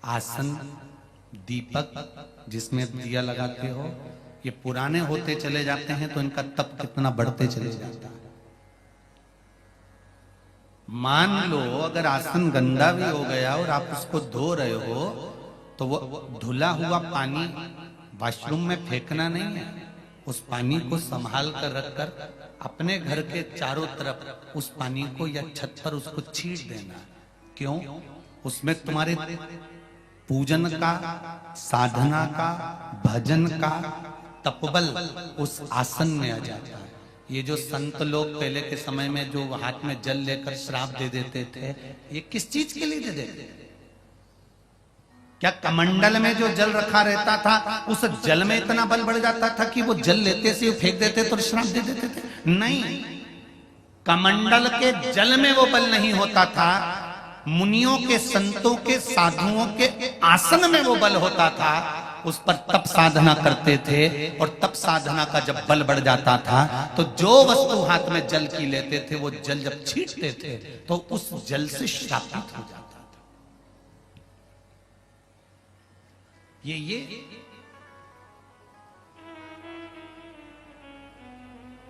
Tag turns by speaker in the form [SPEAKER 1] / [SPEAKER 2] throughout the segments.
[SPEAKER 1] आसन, दीपक जिसमें दिया लगाते हो, ये पुराने होते चले जाते हैं तो इनका तप कितना बढ़ते चले जाता है। मान लो अगर आसन गंदा भी हो गया और आप उसको धो रहे हो तो वो धुला हुआ पानी वॉशरूम में फेंकना नहीं है, उस पानी को संभाल कर रखकर अपने घर के चारों तरफ उस पानी को या छत पर उसको छींट देना। क्यों? उसमें तुम्हारे पूजन का, साधना का, भजन का तपबल उस आसन में आ जाता है। ये जो संत लोग पहले के समय में जो हाथ में जल लेकर श्राप दे देते थे, ये किस चीज के लिए दे देते थे? क्या कमंडल में जो जल रखा रहता था उस जल में इतना बल बढ़ जाता था कि वो जल लेते से फेंक देते तो श्राप दे देते थे? नहीं, कमंडल के जल में वो बल नहीं होता था, मुनियों के, संतों के, साधुओं के आसन में वो बल होता था। उस पर तप साधना करते थे और तप साधना का जब बल बढ़ जाता था तो जो वस्तु हाथ में जल की लेते थे वो जल जब छींटते थे तो उस जल से श्रापित हो जाता था। ये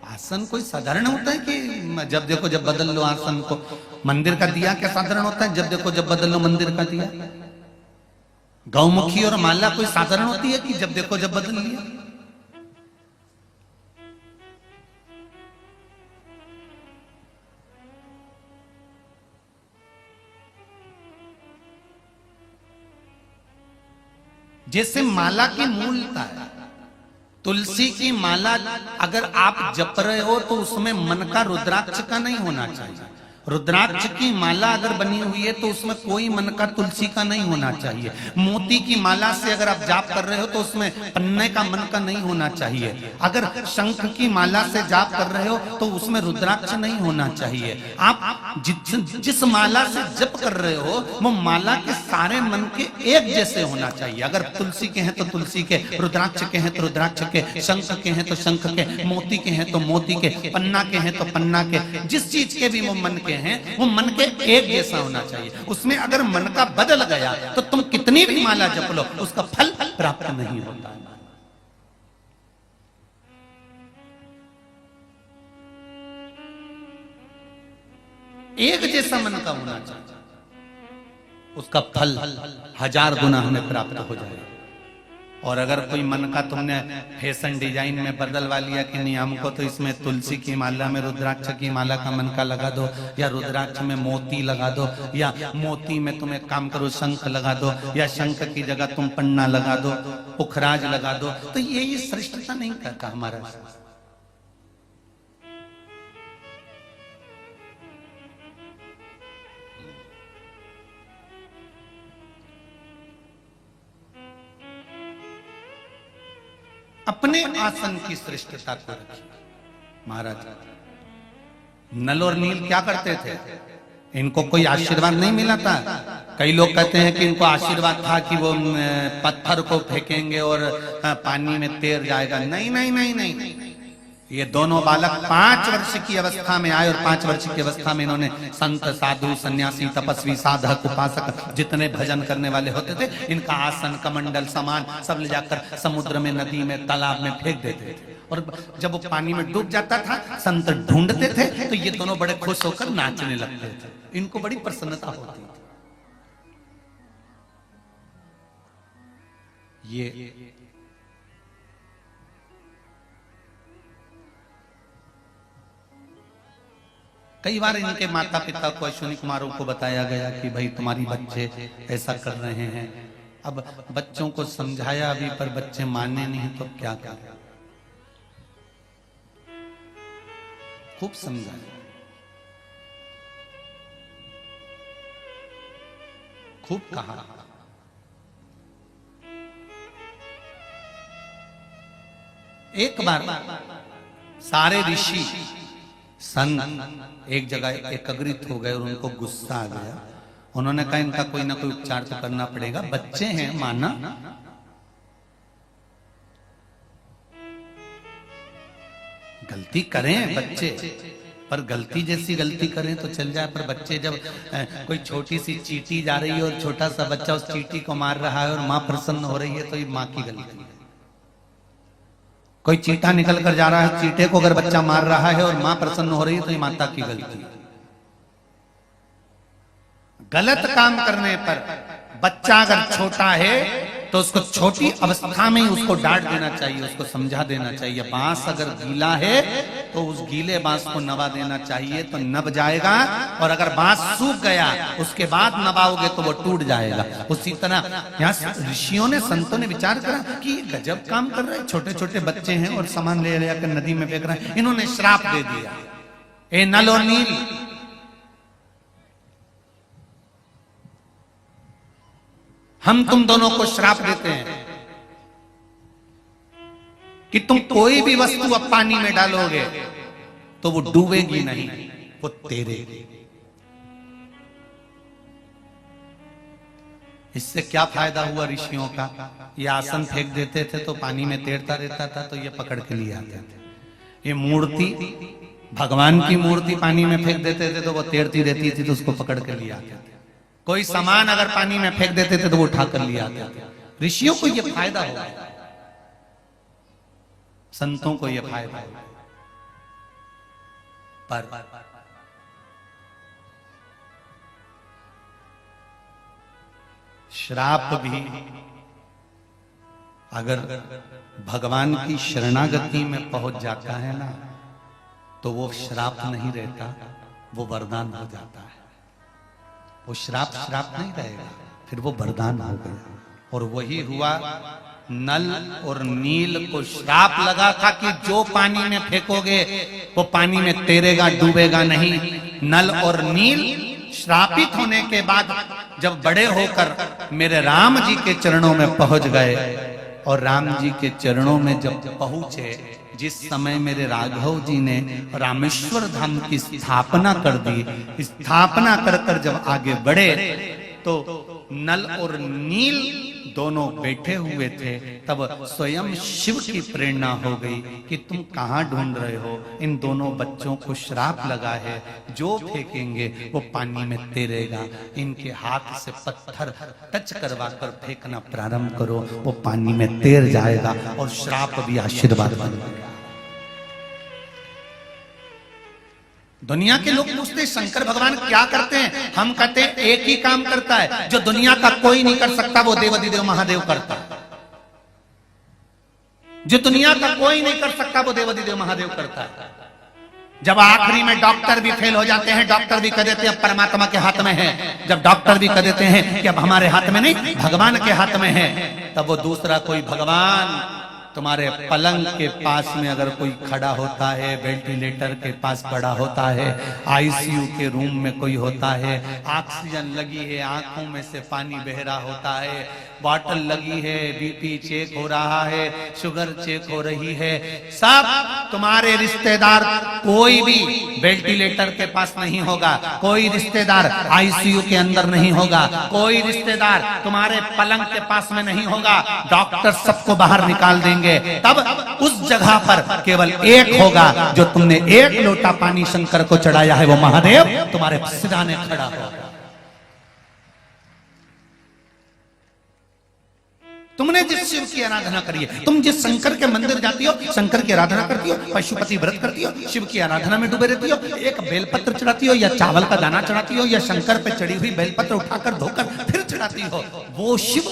[SPEAKER 1] आसन कोई साधारण होता है कि जब देखो जब बदल लो आसन को? मंदिर का दिया क्या साधारण होता है? जब देखो जब बदल लो मंदिर का दिया। गौमुखी और माला कोई साधारण होती है कि जब देखो जब बदल लिया? जैसे माला की मूलता है, तुलसी की माला अगर आप जप रहे हो तो उसमें मन का रुद्राक्ष का नहीं होना चाहिए। रुद्राक्ष की माला अगर बनी हुई है तो उसमें कोई मन का तुलसी का नहीं होना चाहिए। मोती की माला से अगर आप जाप कर रहे हो तो उसमें पन्ने का मन का नहीं होना चाहिए। अगर शंख की माला से जाप कर रहे हो तो उसमें रुद्राक्ष नहीं होना चाहिए। आप जिस माला से जप कर रहे हो वो माला के सारे मन के एक जैसे होना चाहिए। अगर तुलसी के हैं तो तुलसी के, रुद्राक्ष के हैं तो रुद्राक्ष के, शंख के हैं तो शंख के, मोती के हैं तो मोती के, पन्ना के हैं तो पन्ना के, जिस चीज के भी वो मन के हैं वो मन के एक जैसा होना चाहिए। उसमें अगर मन का बदल गया तो तुम कितनी भी माला जप लो उसका फल प्राप्त नहीं होता। एक जैसा मन का होना चाहिए, उसका फल 1000 गुना हमें प्राप्त हो जाए। और अगर कोई मन का तुमने फैशन डिजाइन में बदलवा लिया कि नहीं हमको तो इसमें तुलसी की माला में रुद्राक्ष की माला का मन का लगा दो, या रुद्राक्ष में मोती लगा दो, या मोती में तुम एक काम करो शंख लगा दो, या शंख की जगह तुम पन्ना लगा दो, पुखराज लगा दो, तो ये श्रेष्ठता नहीं करता हमारा। अपने आसन की श्रेष्ठता को रखिए। महाराज नल और नील क्या करते थे? इनको कोई आशीर्वाद नहीं मिला था। कई लोग कहते हैं कि इनको आशीर्वाद था कि वो पत्थर को फेंकेंगे और पानी में तैर जाएगा। नहीं नहीं नहीं नहीं, ये दोनों बालक 5 वर्ष की अवस्था में आए और 5 वर्ष की अवस्था में इन्होंने संत, साधु, सन्यासी, तपस्वी, साधक, उपासक जितने भजन करने वाले होते थे इनका आसन, कमंडल, सामान सब ले जाकर समुद्र में, नदी में, तालाब में फेंक देते थे। और जब वो पानी में डूब जाता था संत ढूंढते थे तो ये दोनों बड़े खुश होकर नाचने लगते थे। इनको बड़ी प्रसन्नता होती थी। ये कई बार इनके माता पिता को, अश्विनी कुमारों को बताया गया कि भाई तुम्हारी बच्चे ऐसा कर रहे हैं। अब बच्चों को समझाया अभी पर बच्चे माने नहीं तो क्या करें। खूब समझाया, खूब कहा। एक बार सारे ऋषि संत एक जगह एकत्रित हो गए और उनको गुस्सा आ गया। उन्होंने कहा इनका कोई ना कोई उपचार तो करना पड़ेगा, बच्चे हैं माना, गलती करें बच्चे, पर गलती जैसी गलती करें तो चल जाए, पर बच्चे जब कोई छोटी सी चींटी जा रही है और छोटा सा बच्चा उस चींटी को मार रहा है और माँ प्रसन्न हो रही है तो ये माँ की गलती है। कोई चींटा निकल कर जा रहा है, चींटे को अगर बच्चा मार रहा है और माँ प्रसन्न हो रही है तो ये माता की गलती है। गलत काम करने पर बच्चा अगर छोटा है तो उसको छोटी अवस्था में ही उसको डांट देना चाहिए, उसको समझा देना चाहिए। बांस अगर गीला है तो उस गीले बांस को नवा देना चाहिए तो नब जाएगा, और अगर बांस सूख गया उसके बाद नवाओगे तो वो टूट जाएगा। उसी तरह यहाँ ऋषियों ने, संतों ने विचार करा कि गजब काम कर रहे हैं, छोटे छोटे बच्चे हैं और सामान ले जाकर नदी में फेंक रहे हैं। इन्होंने श्राप दे दिया, ए नल और नील, हम तुम दोनों को श्राप देते हैं कि तुम कोई भी वस्तु अब पानी में डालोगे तो वो डूबेगी नहीं, वो तैरेगी। इससे क्या फायदा हुआ ऋषियों का? ये आसन फेंक देते थे तो पानी में तैरता रहता था, तो ये पकड़ के लिए आते थे। ये मूर्ति, भगवान की मूर्ति पानी में फेंक देते थे तो वो तैरती रहती थी, तो उसको पकड़ के लिए आते थे। कोई सामान अगर पानी में फेंक देते थे तो वो उठा कर लिया आते थे। ऋषियों को ये फायदा होगा, संतों को ये फायदा होगा। पर श्राप भी अगर भगवान की शरणागति में पहुंच जाता है ना, तो वो श्राप नहीं रहता, वो वरदान हो जाता है। वो श्राप नहीं रहेगा, फिर वो वरदान हो गया। और वही हुआ, नल और नील को श्राप लगा था कि जो पानी में फेंकोगे वो पानी में तैरेगा, डूबेगा नहीं। नल और नील श्रापित होने के बाद जब बड़े होकर मेरे राम जी के चरणों में पहुंच गए, और राम जी के चरणों में जब पहुंचे, जिस समय मेरे राघव जी ने रामेश्वर धाम की स्थापना कर दी, स्थापना कर कर जब आगे बढ़े तो नल और नील दोनों बैठे हुए थे। तब स्वयं शिव की प्रेरणा हो गई कि तुम कहाँ ढूंढ रहे हो? इन दोनों बच्चों को श्राप लगा है, जो फेंकेंगे वो पानी में तैरेगा। इनके हाथ से पत्थर टच करवा कर फेंकना प्रारंभ करो, वो पानी में तैर जाएगा और श्राप भी आशीर्वाद बन जाएगा। दुनिया के लोग पूछते शंकर भगवान क्या करते हैं? हम कहते हैं एक ही काम करता है, जो दुनिया का कोई नहीं कर सकता वो देवाधिदेव महादेव करता है। जो दुनिया का कोई नहीं कर सकता वो देवाधिदेव महादेव करता है। जब आखिरी में डॉक्टर भी फेल हो जाते हैं, डॉक्टर भी कह देते हैं अब परमात्मा के हाथ में है, जब डॉक्टर भी कह देते हैं कि अब हमारे हाथ में नहीं भगवान के हाथ में है, तब वो दूसरा कोई भगवान तुम्हारे पलंग के पास में अगर कोई खड़ा होता है, वेंटिलेटर के पास खड़ा होता है, आईसीयू के रूम में कोई होता है, ऑक्सीजन लगी है, आंखों में से पानी बह रहा होता है, बॉटल लगी है, बीपी चेक हो रहा है, शुगर चेक हो रही है, सब तुम्हारे रिश्तेदार कोई भी वेंटिलेटर के पास नहीं होगा, कोई रिश्तेदार आईसीयू के अंदर नहीं होगा, कोई रिश्तेदार तुम्हारे पलंग के पास में नहीं होगा, डॉक्टर सबको बाहर निकाल देंगे। तब उस जगह पर केवल एक होगा, जो तुमने एक लोटा पानी शंकर को चढ़ाया है, वो महादेव तुम्हारे सिराने खड़ा होगा। तुमने जिस शिव की आराधना करी है, तुम जिस शंकर के मंदिर जाती हो, शंकर की आराधना करती हो, पशुपति व्रत करती हो, शिव की आराधना में डूबे रहती हो, एक बेलपत्र चढ़ाती हो या चावल का दाना चढ़ाती हो या शंकर पे चढ़ी हुई बेलपत्र उठाकर धोकर फिर चढ़ाती हो, वो शिव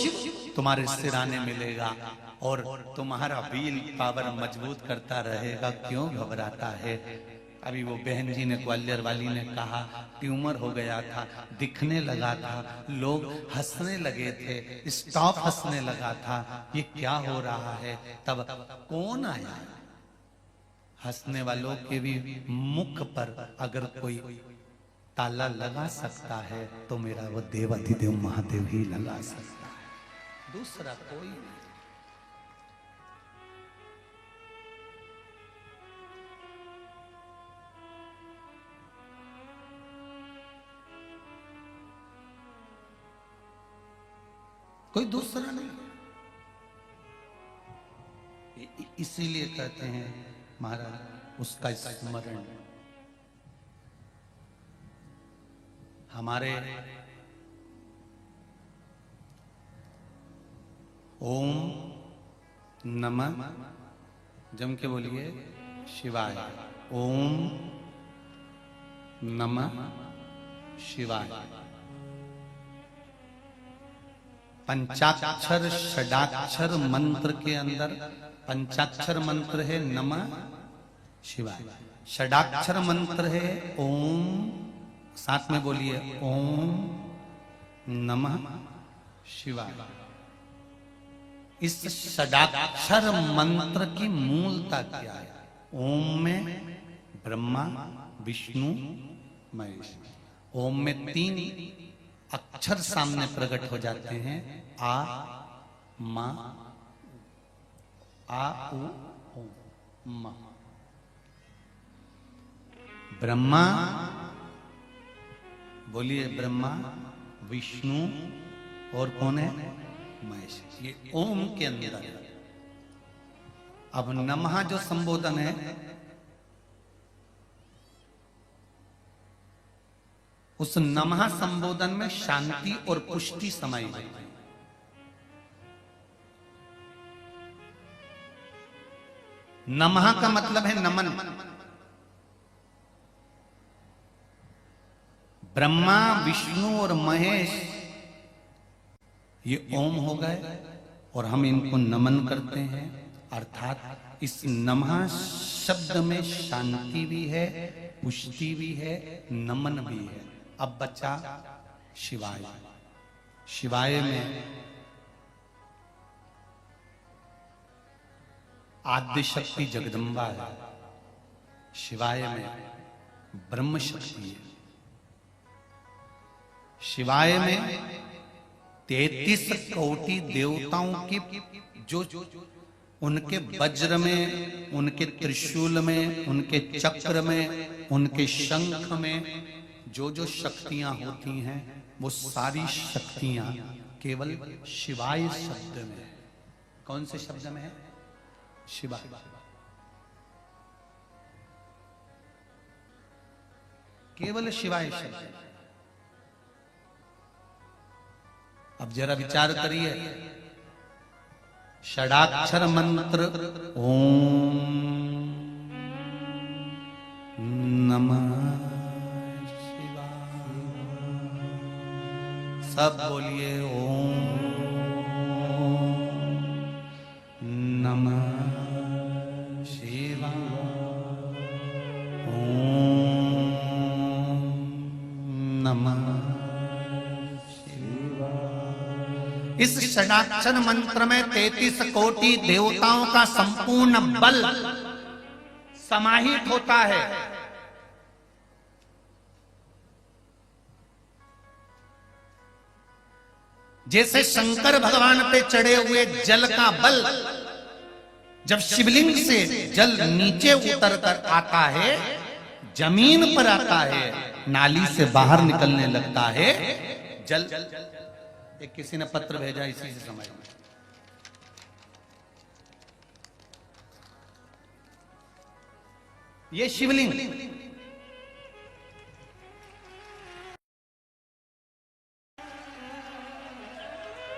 [SPEAKER 1] तुम्हारे सिराने मिलेगा और तुम्हारा व्हील पावर मजबूत करता रहेगा। क्यों घबराता है? अभी वो बहन जी ने, ग्वालियर वाली ने कहा ट्यूमर हो गया था, दिखने लगा था, लोग हंसने लगे थे, स्टॉप हंसने लगा था, ये क्या हो रहा है? तब कौन आया? हंसने वालों के भी मुख पर अगर कोई ताला लगा सकता है तो मेरा वो देवाधिदेव महादेव ही लगा सकता है, दूसरा कोई नहीं। कोई दूसरा नहीं। इसीलिए कहते हैं महाराज उसका स्मरण हमारे ओम नमः, जम के बोलिए, शिवाय। ओम नमः शिवाय। पंचाक्षर षडाक्षर मंत्र के अंदर पंचाक्षर मंत्र है नमः शिवाय, षडाक्षर मंत्र है ओम। साथ में बोलिए, ओम नमः शिवाय। इस षडाक्षर मंत्र की मूलता क्या है? ओम में ब्रह्मा विष्णु महेश। ओम में 3 अक्षर सामने प्रकट हो जाते हैं, आ मा आ उ ओ मा। ब्रह्मा, बोलिए ब्रह्मा, विष्णु और कौन है? महेश। ये ओम के अंदर है। अब नमः जो संबोधन है, उस नमः संबोधन में शांति और पुष्टि समाई है। नमः का मतलब है नमन। ब्रह्मा विष्णु और महेश ये ओम हो गए और हम इनको नमन करते हैं। अर्थात इस नमः शब्द में शांति भी है, पुष्टि भी है, नमन भी है। अब बचा शिवाय। शिवाय में आद्य शक्ति जगदम्बा है, शिवाय में ब्रह्म शक्ति है, शिवाय में 33 कोटि देवताओं की जो उनके वज्र में, उनके त्रिशूल में, उनके चक्र में, उनके शंख में जो शक्तियां होती हैं, वो सारी शक्तियां केवल शिवाय शब्द में है। कौन से शब्द में है? शिवाय। केवल शिवाय शब्द। अब जरा विचार करिए, षडाक्षर मंत्र ओम नमः शिवाय। सब बोलिए, ओम नमः शिवाय, ओम नमः। इस षडाक्षर मंत्र में 33 कोटि देवताओं का संपूर्ण बल समाहित होता है। जैसे शंकर भगवान पे चढ़े हुए जल का बल जब शिवलिंग से जल नीचे उतर कर आता है, जमीन पर आता है, नाली से बाहर निकलने लगता है, जल। एक किसी ने पत्र भेजा, इसी से समझ में। ये शिवलिंग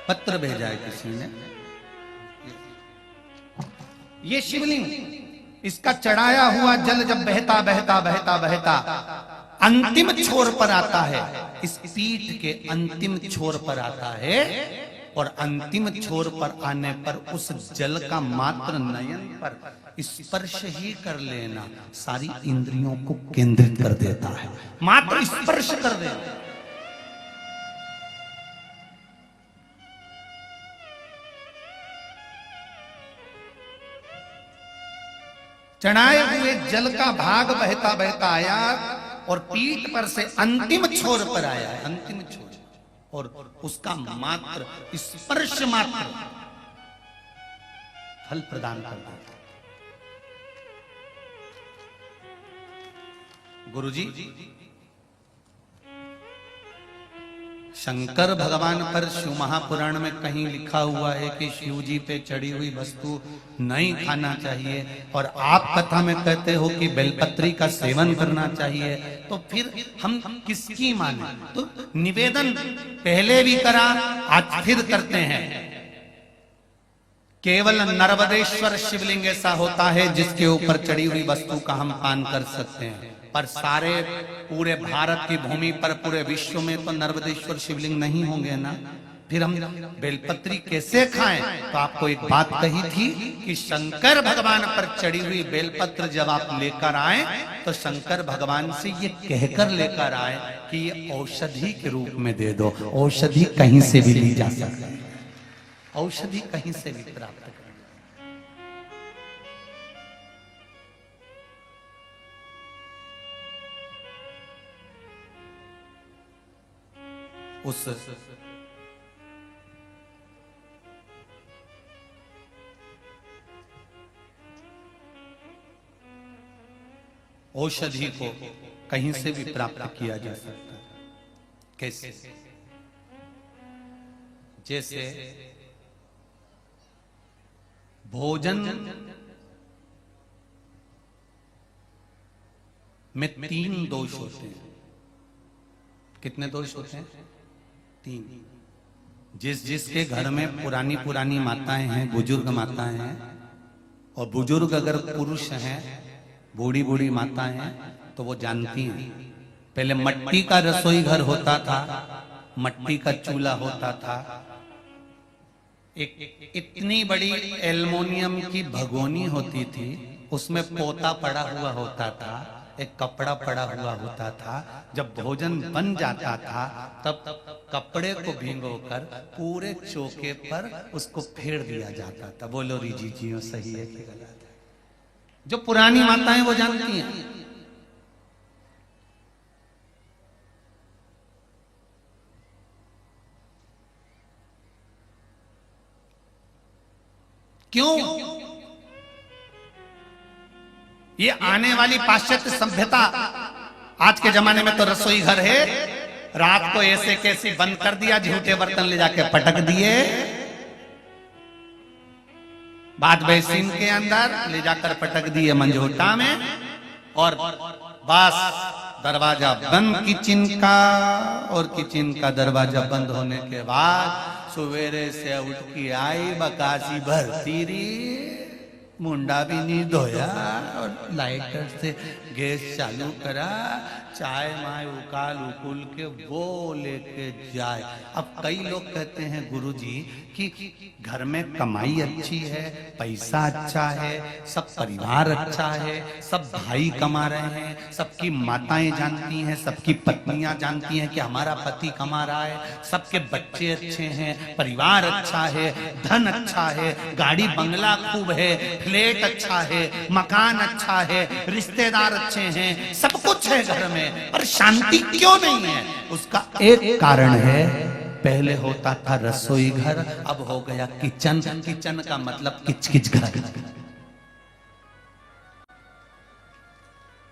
[SPEAKER 1] पत्र भेजा है किसी ने। ये शिवलिंग, इसका चढ़ाया हुआ जल जब बहता बहता बहता बहता अंतिम छोर पर आता है, इस पीठ के अंतिम छोर पर आता है, और अंतिम छोर पर आने पर उस जल का मात्र नयन पर स्पर्श ही कर लेना सारी इंद्रियों को केंद्रित कर देता है। मात्र स्पर्श कर देना। चढ़ाए हुए जल का भाग बहता बहता आया और पीठ पर से अंतिम छोर पर आया है, अंतिम छोर, और उसका मात्र स्पर्श मात्र फल प्रदान कर देता। गुरुजी, शंकर भगवान पर शिव महापुराण में कहीं लिखा हुआ है कि शिव जी पे चढ़ी हुई वस्तु नहीं खाना चाहिए, और आप कथा में कहते हो कि बेलपत्री का सेवन करना चाहिए, तो फिर हम किसकी माने? तो निवेदन पहले भी करा, आज फिर करते हैं। केवल नर्मदेश्वर शिवलिंग ऐसा होता है जिसके ऊपर चढ़ी हुई वस्तु का हम पान कर सकते हैं, पर सारे पूरे भारत की भूमि पर, पूरे विश्व में तो नर्मदेश्वर शिवलिंग नहीं होंगे ना, फिर हम बेलपत्री कैसे खाएं? तो आपको एक बात कही थी कि शंकर भगवान पर चढ़ी हुई बेलपत्र जब आप लेकर आए तो शंकर भगवान से ये कहकर लेकर आए कि ये औषधि के रूप में दे दो। औषधि कहीं से भी ली जा सकती है, औषधि कहीं से भी प्राप्त करें। उस औषधि को कहीं से भी प्राप्त किया जा सकता है। कैसे? जैसे भोजन में 3 दोष होते हैं। कितने दोष होते हैं? 3। जिसके घर में पुरानी पुरानी माताएं हैं, बुजुर्ग माताएं हैं, और बुजुर्ग अगर पुरुष हैं, बूढ़ी बूढ़ी माताएं हैं, तो वो जानती हैं। पहले मट्टी का रसोई घर होता था, मट्टी का चूल्हा होता था, एक इतनी बड़ी एल्युमिनियम की भगोनी होती थी, उसमें पोता पड़ा हुआ होता था, एक कपड़ा पड़ा हुआ होता था। जब भोजन बन जाता था तब कपड़े को भिगोकर पूरे चौके पर उसको फेर दिया जाता था। बोलो रिजी जी सही है कि गलत है? जो पुरानी माताएं वो जानती हैं। क्यों? ये आने वाली पाश्चात्य सभ्यता, आज के जमाने में तो रसोई घर है, रात को ऐसे कैसे बंद कर दिया, झूठे बर्तन ले जाके पटक दिए, बाद बेसिन के अंदर ले जाकर पटक दिए मंझोटा में, और बस दरवाजा बंद किचन का, और किचन का दरवाजा बंद होने के बाद सवेरे से उठ के आई, बकासी भरती रही, मुंडा भी नहीं धोया, और लाइटर से गैस चालू करा, चाय माय उकाल उकुल के वो लेके जाए। अब कई लोग कहते हैं गुरुजी कि घर में कमाई अच्छी है, पैसा अच्छा है, सब परिवार अच्छा है, सब भाई कमा रहे हैं, सबकी माताएं जानती हैं, सबकी पत्नियां जानती हैं कि हमारा पति कमा रहा है, सबके बच्चे अच्छे हैं, परिवार अच्छा है, धन अच्छा है, गाड़ी बंगला खूब है, फ्लैट अच्छा है, मकान अच्छा है, रिश्तेदार अच्छे हैं, सब कुछ है घर में, पर शांति क्यों नहीं है? उसका एक कारण है, पहले होता था रसोई घर, अब हो गया किचन। किचन का मतलब किच-किच घर।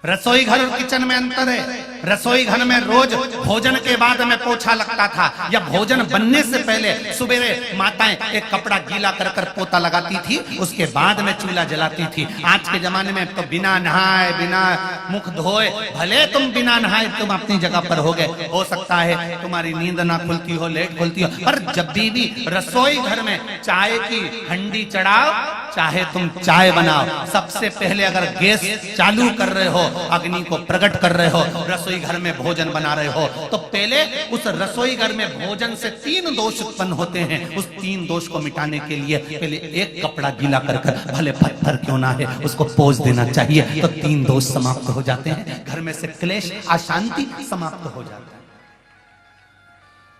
[SPEAKER 1] रसोई घर और किचन में अंतर है। रसोई घर में रोज भोजन के बाद में पोछा लगता था, या भोजन बनने से पहले सुबेरे माताएं एक कपड़ा गीला कर कर पोता लगाती थी, उसके बाद में चूल्हा जलाती थी। आज के जमाने में तो बिना नहाए, बिना मुख धोए, भले तुम बिना नहाए तुम अपनी जगह पर हो गए, हो सकता है तुम्हारी नींद ना खुलती हो, लेट खुलती हो, पर जब भी रसोई घर में चाय की हंडी चढ़ाओ, चाहे तुम चाय बनाओ, सबसे पहले अगर गैस चालू कर रहे हो, अग्नि को प्रकट कर रहे हो, रसोई घर में भोजन बना रहे हो, तो पहले उस रसोई घर में भोजन से 3 दोष उत्पन्न होते हैं। उस 3 दोष को मिटाने के लिए पहले एक कपड़ा गीला कर कर, भले पत्थर क्यों ना है, उसको पोंछ देना चाहिए, तो 3 दोष समाप्त हो जाते हैं। घर में से क्लेश, अशांति समाप्त हो जाता है।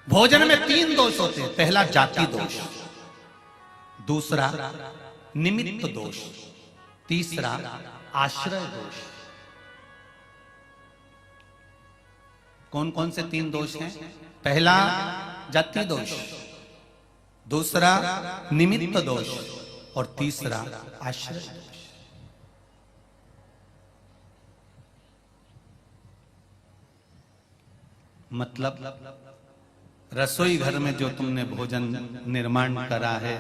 [SPEAKER 1] भोजन में 3 दोष होते हैं। पहला जाति दोष, दूसरा निमित्त दोष, तीसरा आश्रय दोष। कौन कौन से 3 दोष हैं? पहला जाति दोष, दूसरा निमित्त दोष, और तीसरा आश्रय दोष। मतलब रसोई घर में जो तुमने भोजन निर्माण करा है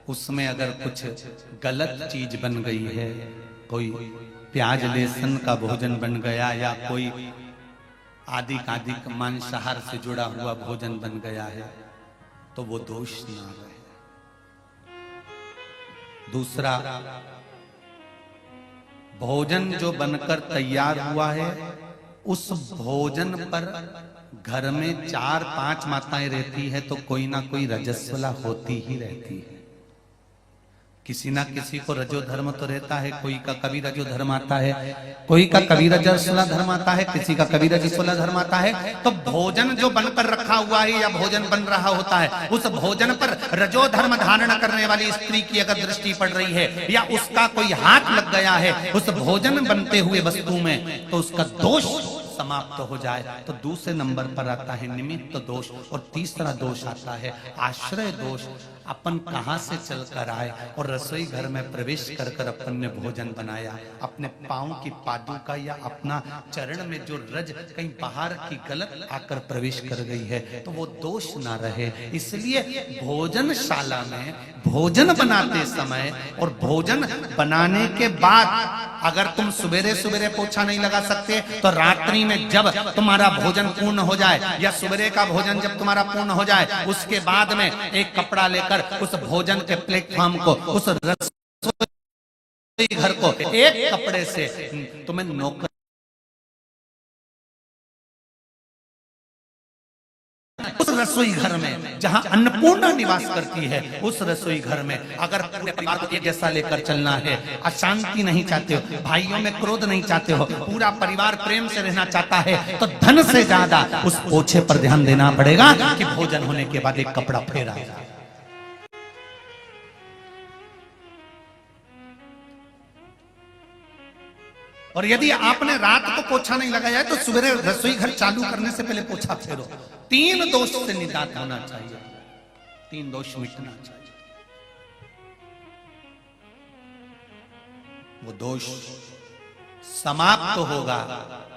[SPEAKER 1] उसमें अगर कुछ गलत चीज बन गई है, कोई प्याज लहसुन का भोजन बन गया या कोई आदि मांसाहार से जुड़ा हुआ भोजन बन गया है, तो वो दोष ना रहे। दूसरा, भोजन जो बनकर तैयार हुआ है उस भोजन पर घर में 4-5 माताएं रहती है तो कोई ना कोई रजस्वला होती ही रहती है। किसी ना किसी को रजो धर्म तो रहता है, कोई का कभी रजो धर्म आता है, कोई का कभी रजस्वला धर्म आता है, किसी का कभी रजस्वला धर्म आता है। तो भोजन जो बनकर रखा हुआ है या भोजन बन रहा होता है, उस भोजन पर रजो धर्म धारण करने वाली स्त्री की अगर दृष्टि पड़ रही है या उसका कोई हाथ लग गया है उस भोजन बनते हुए वस्तु में, तो उसका दोष समाप्त हो जाए। तो दूसरे नंबर पर आता है निमित्त दोष, और तीसरा दोष आता है आश्रय दोष। अपन कहां से चलकर आए और रसोई घर में प्रवेश कर कर अपन ने भोजन बनाया, अपने पांव की पादुका या अपना चरण में जो रज कहीं बाहर की गलत आकर प्रवेश कर गई है, तो वो दोष ना रहे। इसलिए भोजनशाला में भोजन बनाते समय और भोजन बनाने के बाद अगर तुम सवेरे सवेरे पोछा नहीं लगा सकते तो रात्रि में जब तुम्हारा भोजन पूर्ण हो जाए या सवेरे का भोजन जब तुम्हारा पूर्ण हो जाए, उसके बाद में एक कपड़ा लेकर उस भोजन के प्लेटफॉर्म को, उस रसोई घर को एक कपड़े से तुम्हें नौकर उस रसोई घर में जहां अन्नपूर्णा निवास करती है, उस रसोई घर में अगर पूरे परिवार को एक जैसा लेकर चलना है, अशांति नहीं चाहते हो, भाइयों में क्रोध नहीं चाहते हो, पूरा परिवार प्रेम से रहना चाहता है, तो धन से ज्यादा उस पोछे पर ध्यान देना पड़ेगा कि भोजन होने के बाद एक कपड़ा फेरा जाए। और यदि आपने रात को पोछा नहीं लगाया है तो सुबह रसोई घर चालू करने से पहले पोछा फेरो। 3 दोष से निजात होना चाहिए, 3 दोष मिटना चाहिए। वो दोष समाप्त होगा,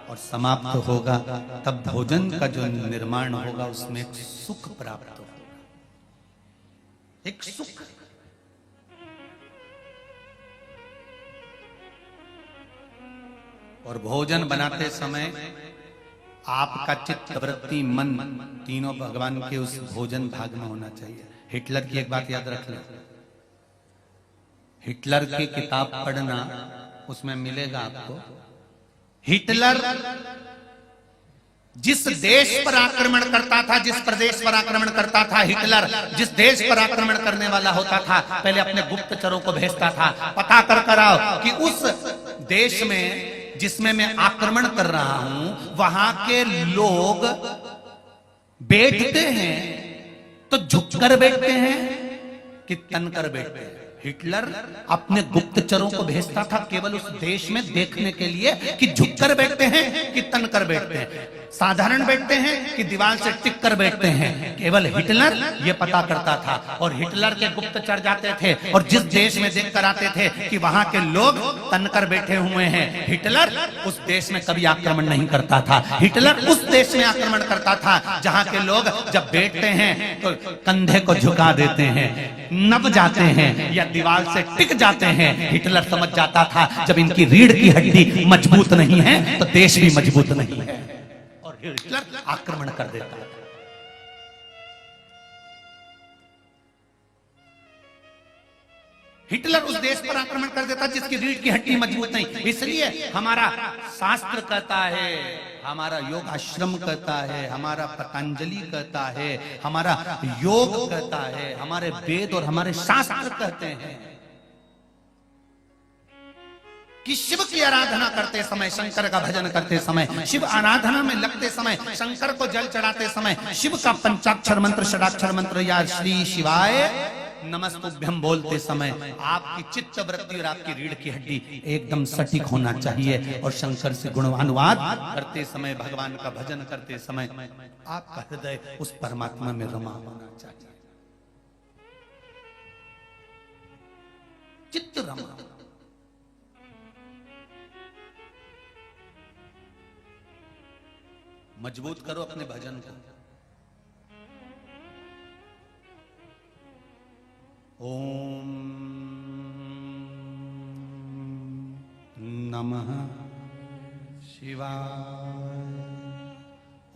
[SPEAKER 1] और समाप्त होगा तब भोजन का जो निर्माण होगा उसमें एक सुख प्राप्त होगा, एक सुख। और भोजन बनाते समय आपका चित्त, वृत्ति, मन तीनों भगवान के उस भोजन भाग में होना चाहिए। हिटलर की एक बात याद रख लें, हिटलर की किताब पढ़ना, उसमें मिलेगा आपको हिटलर जिस देश पर आक्रमण करता था, जिस प्रदेश पर आक्रमण करता था, हिटलर जिस देश पर आक्रमण करने वाला होता था, पहले अपने गुप्तचरों को भेजता था, पता कर आओ कि उस देश में जिसमें मैं आक्रमण कर रहा हूं वहां के लोग बैठते हैं तो झुककर बैठते हैं कि तनकर बैठते हैं। हिटलर अपने गुप्तचरों को भेजता था केवल उस देश में देखने के लिए कि झुककर बैठते हैं कि तनकर बैठते हैं, साधारण बैठते हैं कि दीवार से टिक कर बैठते हैं। केवल हिटलर ये पता करता था, और हिटलर के गुप्तचर जाते थे और जिस देश में देखकर आते थे कि वहां के लोग तनकर बैठे हुए हैं, हिटलर उस देश में कभी आक्रमण नहीं करता था। हिटलर उस देश में आक्रमण करता था जहां के लोग जब बैठते हैं तो कंधे को झुका देते हैं, नब जाते हैं या दीवार से टिक जाते हैं। हिटलर समझ जाता था जब इनकी रीढ़ की हड्डी मजबूत नहीं है तो देश भी मजबूत नहीं है, और हिटलर आक्रमण कर देता है। हिटलर उस देश पर आक्रमण कर देता जिसकी रीढ़ की हड्डी मजबूत नहीं। इसलिए हमारा शास्त्र कहता है, हमारा योग आश्रम कहता है, हमारा पतंजलि कहता है, हमारा योग कहता है, हमारे वेद और हमारे शास्त्र कहते हैं कि शिव की आराधना करते समय, शंकर का भजन करते समय, शिव आराधना में लगते समय, शंकर को जल चढ़ाते समय शिव का पंचाक्षर मंत्र, षडाक्षर मंत्र या श्री शिवाय नमस्तुभ्यम बोलते समय आपकी चित्त वृत्ति और आपकी रीढ़ की हड्डी एकदम सटीक होना चाहिए। और शंकर से गुणानुवाद करते समय, भगवान का भजन करते समय आपका हृदय उस परमात्मा में रमा होना चाहिए, चित्त रमा। मजबूत करो अपने भजन को। ओम नमः शिवाय।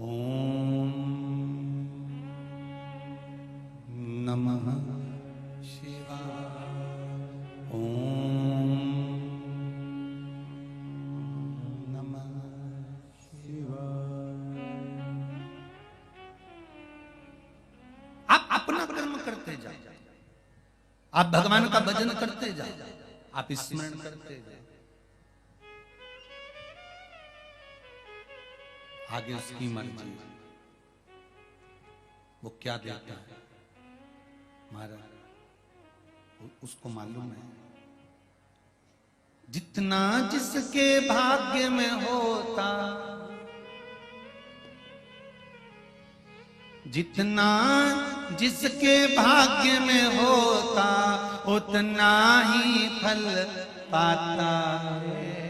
[SPEAKER 1] ओम नमः शिवाय। ओम नमः शिवाय। आप अपना कर्म करते जाओ, आप भगवान का भजन करते जाओ, आप स्मरण करते जाओ, आगे उसकी मर्जी, वो क्या देता है महाराज उसको मालूम है। जितना जिसके भाग्य में होता, जितना जिसके भाग्य में होता उतना ही फल पाता है।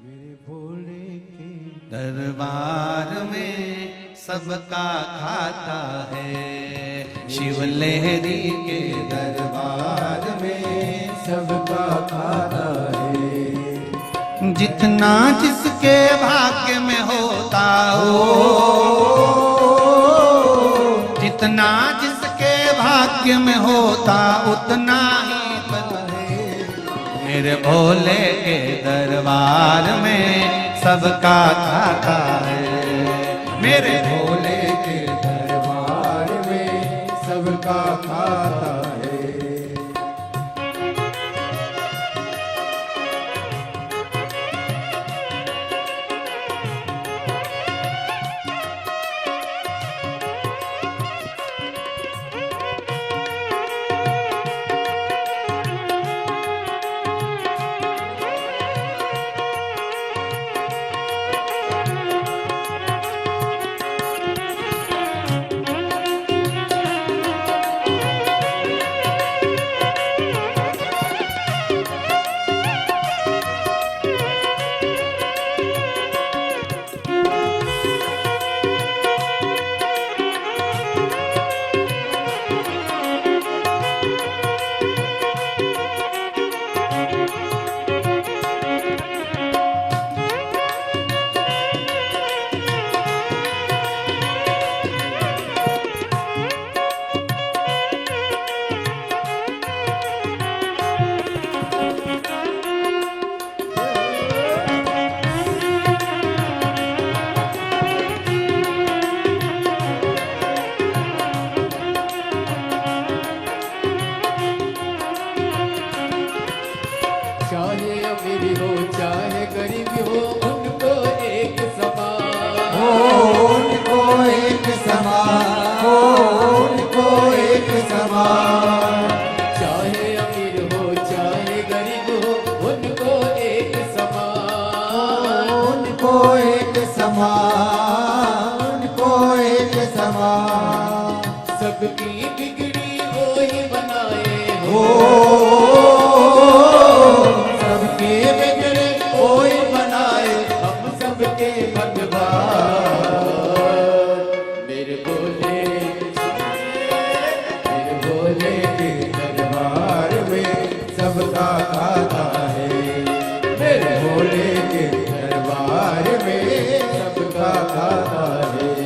[SPEAKER 1] मेरे भोले के दरबार में सबका खाता है। शिव लहरी के दरबार में सबका खाता है। जितना जिसके भाग्य में होता हो, जितना जिसके भाग्य में होता उतना ही फल है। मेरे भोले के दरबार में सबका खाता है। मेरे भोले के दरबार में सबका खाता है।
[SPEAKER 2] सबकी बिगड़ी वो ही बनाए हो, सबके बिगड़े वो ही बनाए, हम सबके भगवान। मेरे भोले के दरबार में सबका खाता है। मेरे भोले के दरबार में सबका खाता है।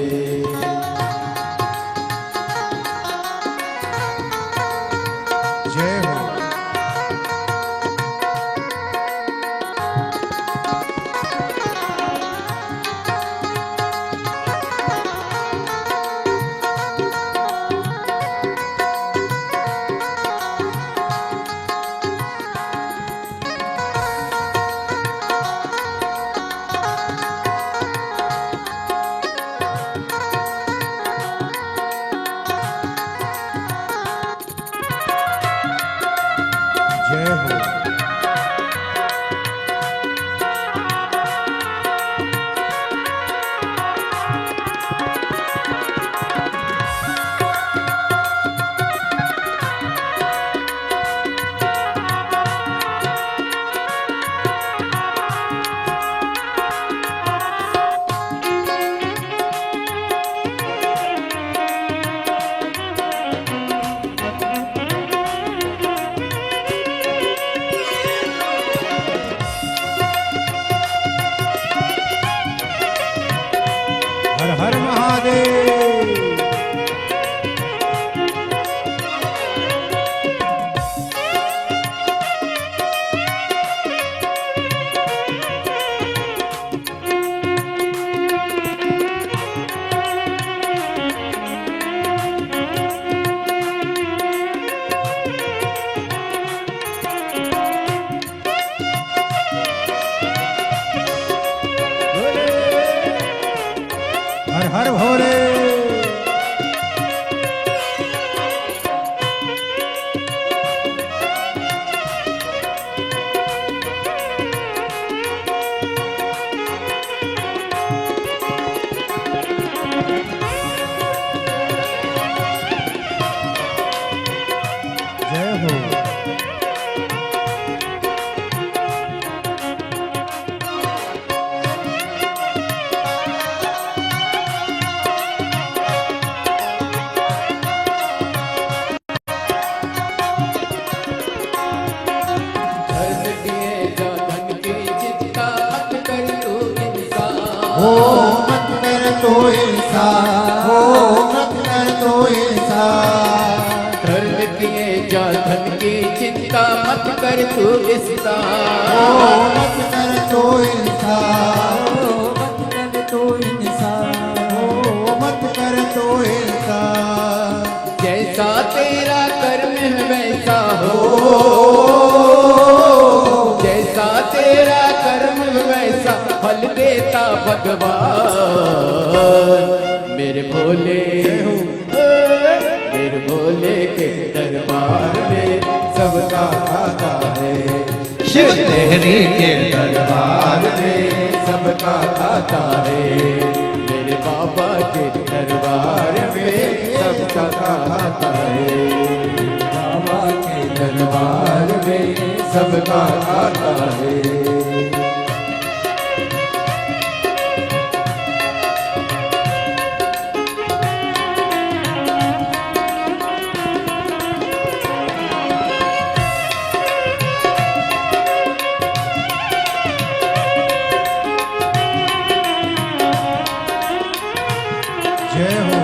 [SPEAKER 2] हो मत कर तो ऐसा, हो मत कर तो ऐसा।
[SPEAKER 3] धर्म किए जा धन की चिंता मत कर तू इसका,
[SPEAKER 2] हो मत कर तो ऐसा,
[SPEAKER 4] मत कर तो इंसान,
[SPEAKER 2] हो मत कर तो ऐसा।
[SPEAKER 3] जैसा तेरा कर्म है वैसा हो, जैसा तेरा कर्म है वैसा फल देता भगवान। मेरे भोले मेरे भोले के दरबार में सबका खाता है,
[SPEAKER 1] शिव लहरी के
[SPEAKER 3] दरबार में सबका खाता है। मेरे बाबा के दरबार में सबका खाता है, बाबा के दरबार में सबका खाता है।
[SPEAKER 2] जय हो।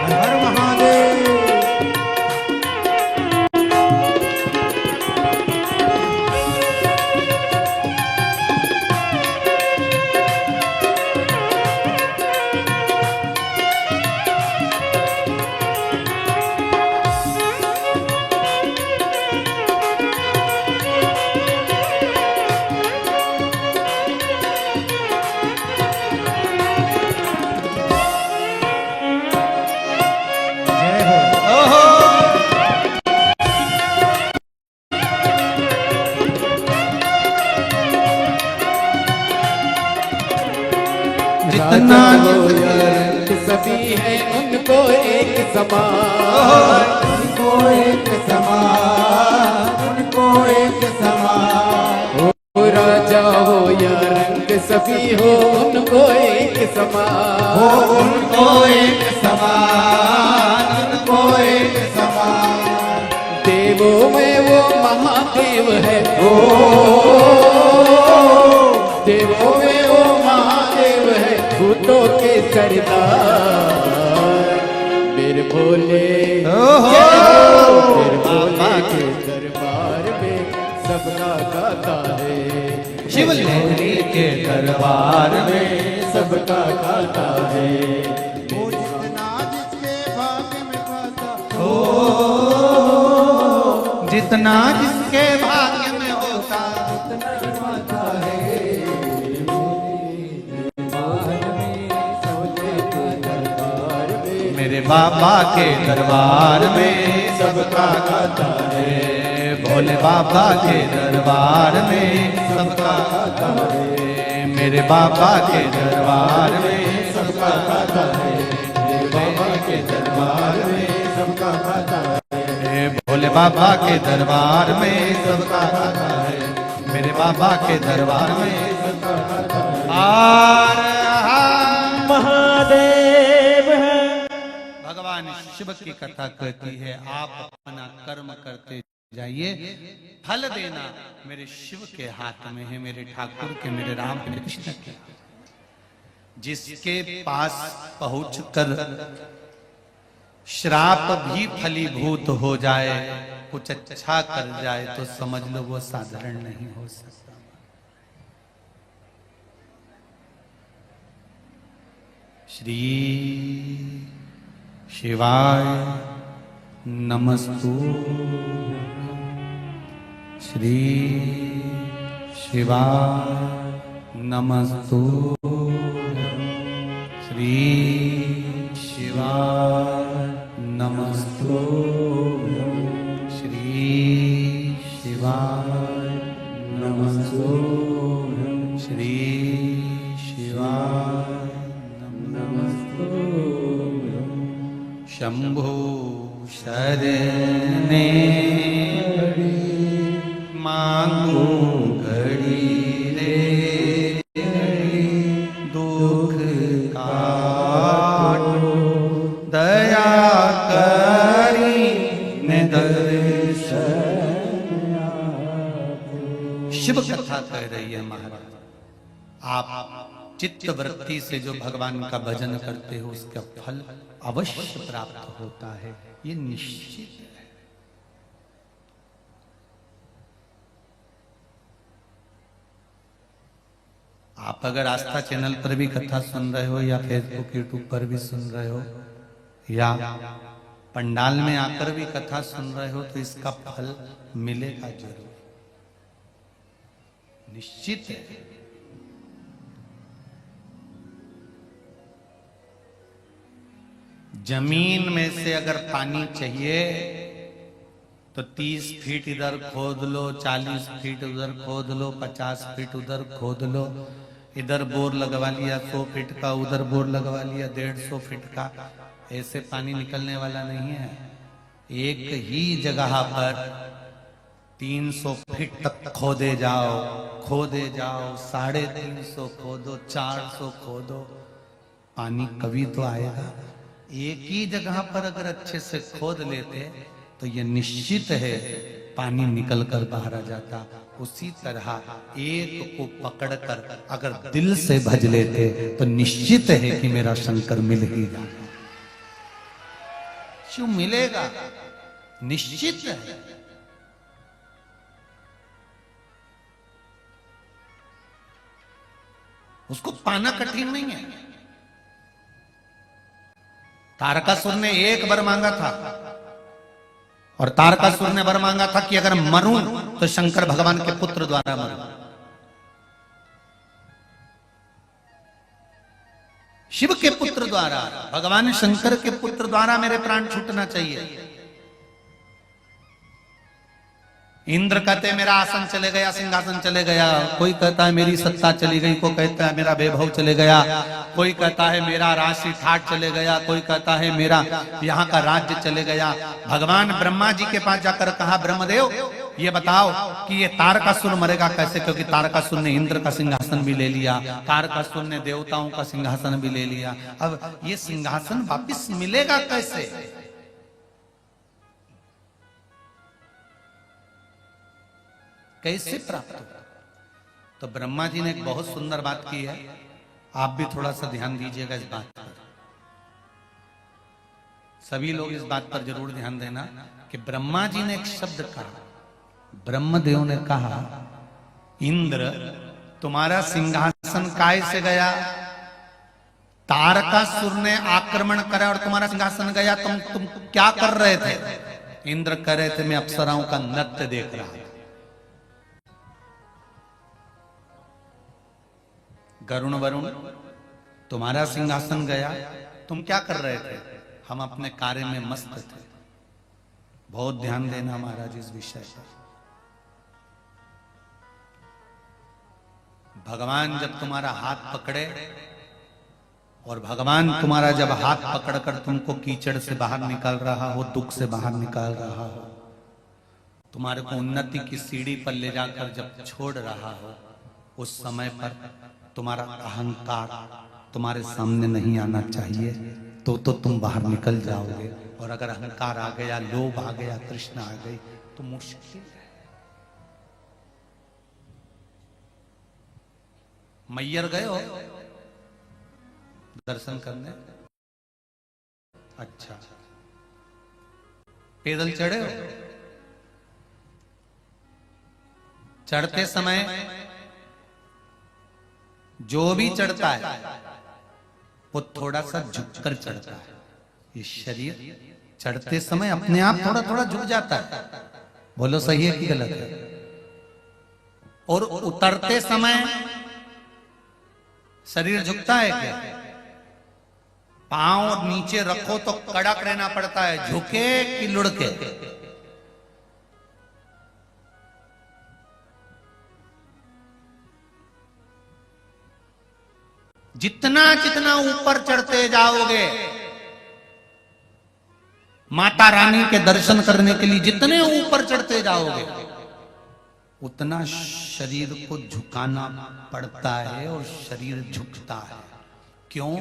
[SPEAKER 2] हर हर महादेव।
[SPEAKER 1] जितना
[SPEAKER 3] सभी है उनको एक समान,
[SPEAKER 2] उनको एक समान, उनको एक समान।
[SPEAKER 3] हो राजा हो या रंग सभी हो उनको एक
[SPEAKER 2] हो
[SPEAKER 3] समान,
[SPEAKER 2] उनको एक समान, उनको एक समान।
[SPEAKER 3] देवों में वो महादेव है, ओ देवों में वो महादेव है, भूतों के सरदार। मेरे भोले मेरे भोले के दरबार में सबका गाता है,
[SPEAKER 1] शिव लहरी के दरबार में
[SPEAKER 3] सबका गाता है।
[SPEAKER 2] वो जितना जिसके भाग्य में खाता,
[SPEAKER 1] जितना जिसके भाग्य में होता मेरे बाबा के दरबार में सबका गाता है, भोले बाबा के दरबार में सबका गाता है, मेरे बाबा के दरबार में सबका गाता है, मेरे बाबा के दरबार में सबका गाता है, भोले बाबा के दरबार में सबका गाता है, मेरे बाबा के दरबार में सबका गाता है।
[SPEAKER 4] महादेव है।
[SPEAKER 1] भगवान शिव की कथा कहती है आप अपना कर्म करते जाइए, फल देना मेरे शिव के हाथ में है, मेरे ठाकुर के, मेरे राम के, मेरे कृष्ण के। जिसके पास पहुंचकर श्राप भी फलीभूत हो जाए, कुछ अच्छा कर जाए, तो समझ लो वो साधारण नहीं हो सकता। श्री शिवाय नमस्तु, श्री शिवाय नमस्तु, श्री शिवाय नमस्तु, श्री शिवाय नमस्तु, श्री शिवाय नमस्तु। शंभो शरणे मांगू घड़ी रे, दुख काटो दया करी ने दर्शन कह रही है महाराज, आप चित्त वृत्ति से जो भगवान का भजन करते हो उसका फल अवश्य प्राप्त होता है, ये निश्चित है। आप अगर आस्था चैनल पर भी कथा सुन रहे हो या फेसबुक यूट्यूब पर भी सुन रहे हो या पंडाल में आकर भी कथा सुन रहे हो तो इसका फल मिलेगा जरूर, निश्चित है। जमीन में से अगर पानी चाहिए तो 30 फीट इधर खोद लो, 40 फीट उधर खोद लो, 50 फीट उधर खोद लो, इधर बोर लगवा लिया 100 फीट का, उधर बोर लगवा लिया 150 फीट का, ऐसे पानी निकलने वाला नहीं है। एक ही जगह पर 300 फीट तक खोदे जाओ, 350 खोदो, 400 खोदो, पानी कभी तो आएगा। एक ही जगह पर अगर अच्छे से खोद लेते तो ये निश्चित है पानी निकल कर बाहर आ जाता। उसी तरह एक को पकड़कर अगर दिल से भज लेते तो निश्चित है कि मेरा शंकर मिल ही जाएगा। क्यों मिलेगा? निश्चित है। उसको पाना कठिन नहीं है। तारकासुर ने एक वर मांगा था और तारकासुर ने वर मांगा था कि अगर मरूं तो शंकर भगवान के पुत्र द्वारा मरूं। शिव के पुत्र द्वारा, भगवान शंकर के पुत्र द्वारा मेरे प्राण छूटना चाहिए। इंद्र कहते मेरा आसन चले गया, सिंहासन चले गया, कोई कहता है मेरी सत्ता चली गई, कोई कहता है मेरा वैभव चले गया, कोई कहता है मेरा राशि ठाट चले गया, कोई कहता है मेरा यहाँ का राज्य चले गया। भगवान ब्रह्मा जी के पास जाकर कहा, ब्रह्मदेव ये बताओ कि ये तारकासुर मरेगा कैसे, क्योंकि तारकासुर ने इंद्र का सिंहासन भी ले लिया, तारकासुर ने देवताओं का सिंहासन भी ले लिया, अब ये सिंहासन वापिस मिलेगा कैसे? कैसे प्राप्त होगा? तो ब्रह्मा जी ने एक बहुत सुंदर बात की है, आप भी थोड़ा सा ध्यान दीजिएगा इस बात पर। सभी लोग इस बात पर जरूर ध्यान देना कि ब्रह्मा जी ने एक शब्द कहा, ब्रह्मदेव ने कहा, इंद्र तुम्हारा सिंहासन काय से गया? तारकासुर ने आक्रमण करा और तुम्हारा सिंहासन गया, तुम क्या कर रहे थे? इंद्र कह रहे थे मैं अप्सराओं का नृत्य देख रहा था। गरुण वरुण तुम्हारा सिंहासन गया, तुम क्या कर रहे थे? हम अपने कार्य में मस्त थे। बहुत ध्यान देना महाराज इस विषय पर। भगवान जब तुम्हारा हाथ पकड़े और भगवान तुम्हारा जब हाथ पकड़कर तुमको कीचड़ से बाहर निकाल रहा हो, दुख से बाहर निकाल रहा हो, तुम्हारे को उन्नति की सीढ़ी पर ले जाकर जब छोड़ रहा हो, उस समय पर तुम्हारा अहंकार तुम्हारे सामने नहीं आना चाहिए, तो तुम बाहर निकल जाओगे। और अगर अहंकार आ गया, लोभ आ गया, तृष्णा आ गई तो मुश्किल है। मैयर गए हो दर्शन करने? अच्छा, पैदल चढ़े हो? चढ़ते समय जो भी चढ़ता है वो थोड़ा सा झुककर चढ़ता है। ये शरीर चढ़ते समय अपने आप थोड़ा थोड़ा झुक जाता है। बोलो सही है कि गलत है? और उतरते समय शरीर झुकता है क्या? पांव नीचे रखो तो कड़क रहना पड़ता है, झुके कि लुढ़के? जितना जितना ऊपर चढ़ते जाओगे, माता रानी के दर्शन करने के लिए जितने ऊपर चढ़ते जाओगे, उतना शरीर को झुकाना पड़ता है और शरीर झुकता है। क्यों?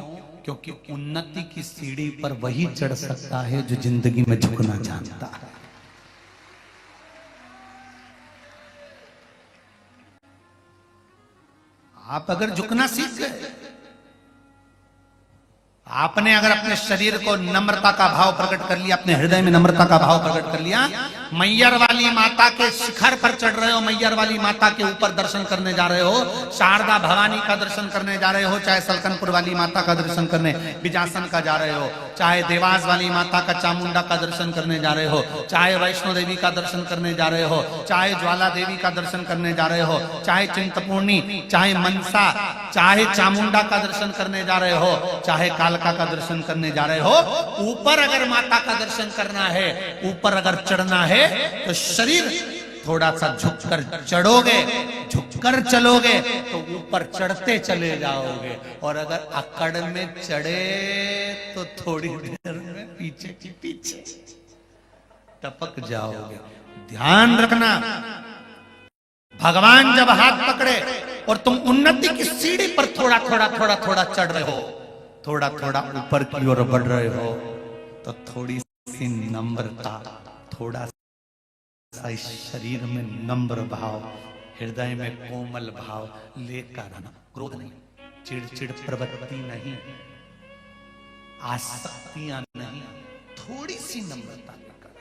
[SPEAKER 1] क्योंकि उन्नति की सीढ़ी पर वही चढ़ सकता है जो जिंदगी में झुकना जानता है। आप अगर झुकना सीख गए, आपने अगर अपने शरीर को नम्रता का भाव प्रकट कर लिया, अपने हृदय में नम्रता का भाव प्रकट कर लिया, मैयर वाली माता के शिखर पर चढ़ रहे हो, मैयर वाली माता के ऊपर दर्शन करने जा रहे हो, शारदा भवानी का दर्शन करने जा रहे हो, चाहे सलकनपुर वाली माता का दर्शन करने बिजासन का जा रहे हो, चाहे देवास वाली माता का चामुंडा का दर्शन करने जा रहे हो, चाहे वैष्णो देवी का दर्शन करने जा रहे हो, चाहे ज्वाला देवी का दर्शन करने जा रहे हो, चाहे चिंतपूर्णी, चाहे मनसा, चाहे चामुंडा का दर्शन करने जा रहे हो, चाहे कालका का दर्शन करने जा रहे हो, ऊपर अगर माता का दर्शन करना है, ऊपर अगर चढ़ना है, तो शरीर थोड़ा सा झुककर चढ़ोगे, झुककर चलोगे तो ऊपर चढ़ते चले जाओगे, और अगर अकड़ में चढ़े तो थोड़ी देर में पीछे की पीछे टपक जाओगे। ध्यान रखना, भगवान जब हाथ पकड़े और तुम उन्नति की सीढ़ी पर थोड़ा थोड़ा थोड़ा थोड़ा चढ़ रहे हो, थोड़ा थोड़ा ऊपर की ओर बढ़ रहे हो, तो थोड़ी सी नम्रता, थोड़ा सा इस शरीर में नम्र भाव, हृदय में कोमल भाव लेकर आना। क्रोध नहीं, चिड़चिड़ प्रवृत्ति नहीं, आसक्तियां नहीं, थोड़ी सी नम्रता लेकर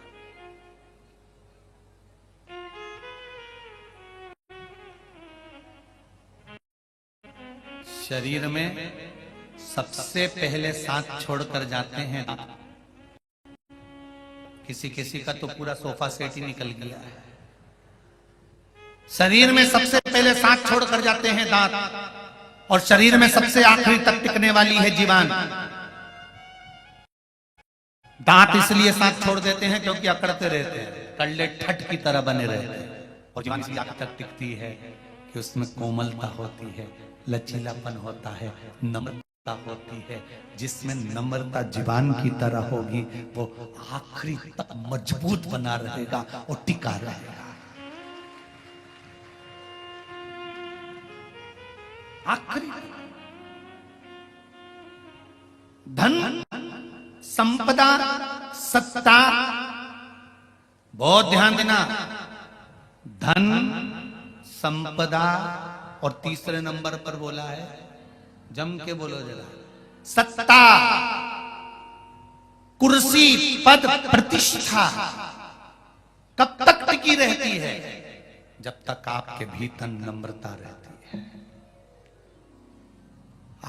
[SPEAKER 1] शरीर में सबसे पहले साथ छोड़कर जाते हैं। किसी किसी का तो पूरा सोफा सेट ही निकल गया है। शरीर में सबसे पहले साथ छोड़कर जाते हैं दांत, और शरीर में सबसे आखिरी तक टिकने वाली है जीवान। दांत इसलिए साथ छोड़ देते हैं क्योंकि अकड़ते रहते हैं, कल्ले ठट की तरह बने रहते हैं, और जीवान इसलिए आखिर तक टिकती है कि उसमें कोमलता होती है, लचीलापन होता है, नम्रता होती है। जिसमें नम्रता जीवान की तरह होगी वो आखिरी तक मजबूत बना रहेगा और टिका रहेगा। आखिरी धन, संपदा, सत्ता, बहुत ध्यान देना, धन, संपदा, और तीसरे नंबर पर बोला है, जम के बोलो जरा, सत्ता, कुर्सी, पद, प्रतिष्ठा कब तक टिकी रहती है? जब तक आपके भीतर नम्रता रहती है।